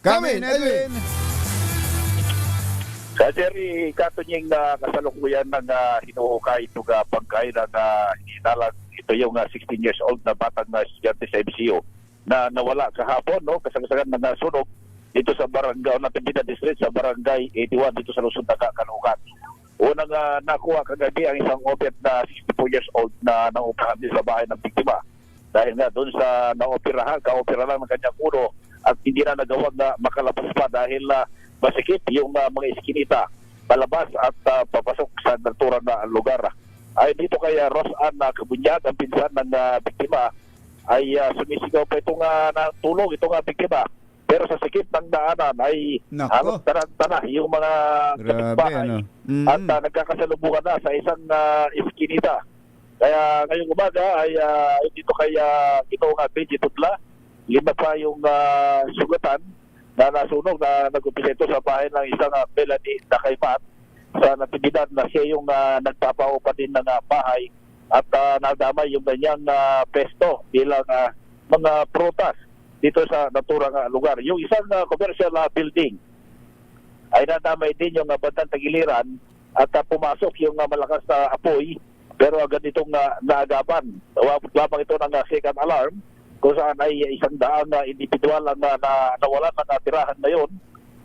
Come in, Edwin. Sa Jerry Katunying na kasalukuyan ng hinuhukay ito bangkay ng hinalang ito yung 16 years old na batang estudyante sa MCO na nawala kahapon, no, kasagsagan ng sunog dito sa barangay Natividad District sa barangay 81 dito sa Luzon, Caloocan. Unang nakuha kagabi ang isang opet na 64 years old na naupahan din sa bahay ng biktima. Dahil nga doon sa kaopera lang ng kanyang ulo at hindi na nagawag na makalabas pa dahil masikip yung mga iskinita palabas at papasok sa naturang na lugar. Ay dito kay Rosanne Kabunyag, ang pinsan ng biktima, ay sumisigaw pa itong tulong itong biktima. Pero sa sikip ng daanan ay halos tarantana yung mga kapitbahay at nagkakasalubungan na sa isang iskinita. Kaya ngayong umaga ay dito kay itong Benji Tutla, 5 pa yung sugatan na nasunog na nag-umpisa ito sa bahay ng isang Melanie Nakaymat sa Natividad na siya yung nagpapaupa din ng bahay at nadamay yung ganyang pesto bilang mga prutas dito sa naturang lugar. Yung isang commercial building ay nadamay din yung bandang tagiliran at pumasok yung malakas na apoy pero agad itong naagapan. Lamang ito ng second alarm kung saan ay isang daang individual ang nawalan ng tirahan ngayon.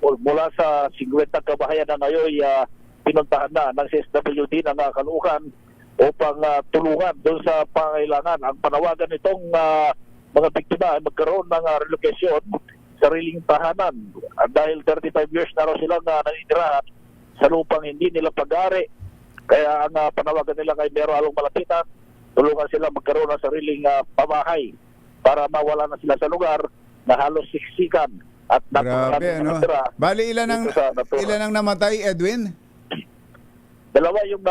Mula sa 50 kabahayan na ngayon pinuntahan na ng CSWD ng Caloocan upang tulungan doon sa pangailangan. Ang panawagan nitong mga biktima ay magkaroon ng relocation, sariling tahanan. Dahil 35 years na raw silang nanitirahan sa lupang hindi nila pag-ari. Kaya ang panawagan nila kay Mayor Along Malapitan, tulungan sila magkaroon ng sariling pamahay para mawala na sila sa lugar na halos siksikan at grabe, ano? Bali, ilan ang namatay, Edwin? Dalawa yung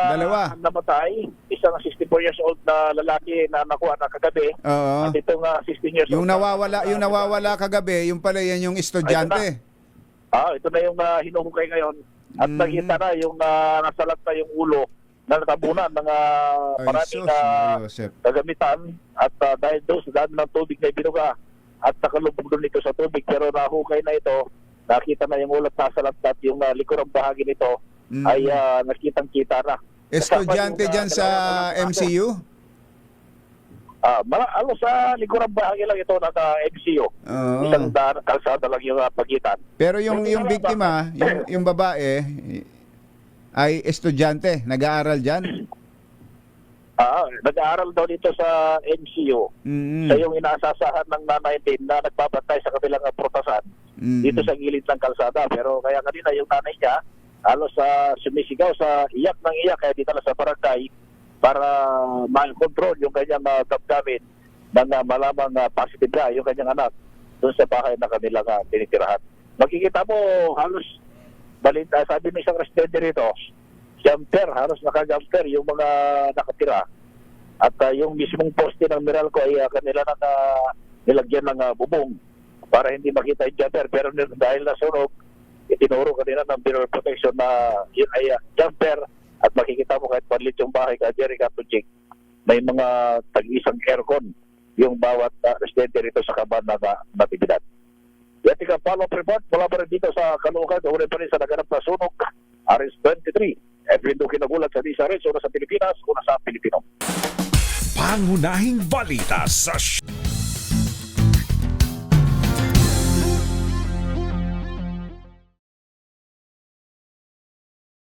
namatay. Isang 64 years old na lalaki na nakuha na kagabi. At itong 16 years old. Yung nawawala kagabi, yung pala yan yung estudyante. Ito na yung hinuhukay ngayon. At nakita na yung nasalat na yung ulo na natabunan ng maraming kagamitan. At dahil doon sa dami ng tubig na ibinuga at nakalubog doon ito sa tubig. Pero nahukay na ito. Nakita na yung ulat nasalat at yung likurang bahagi nito ay nakitang-kita na. Estudyante dyan sa MCU? Sa likurang bahagi lang ito ng MCU. Isang kalsada lang yung pagitan. Pero yung biktima, yung babae, ay estudyante, nag-aaral dyan? Nag-aaral daw dito sa MCU. Sa yung inaasasahan ng nanay din na nagbabantay sa kabilang prutasan dito sa gilid ng kalsada. Pero kaya kanina yung nanay niya halos sumisigaw sa iyak ng iyak kaya dito na sa barangay para ma-control yung kanyang damdamin ng malamang positive na yung kanyang anak doon sa bahay na kanilang tinitirahan. Makikita mo halos balita, sabi ng isang residente rito, jumper, halos naka-jumper yung mga nakatira. At yung mismong poste ng Meralco ay kanila na nilagyan ng bubong para hindi makita yung jumper. Pero dahil nasunog, itinuro kanina ng Bureau of Protection na yun ay jumper at makikita mo kahit palit yung bahay ka, Jerry Katunying, may mga tag-isang aircon yung bawat residente rito sa kaban na Natividad. Yan tika follow-up report mula pa rin dito sa Caloocan, uri pa rin sa naganap na sunog, RS-23. Edwin Duque nagulat sa DSRH, una sa Pilipinas, una sa Pilipino. Pangunahing balita sa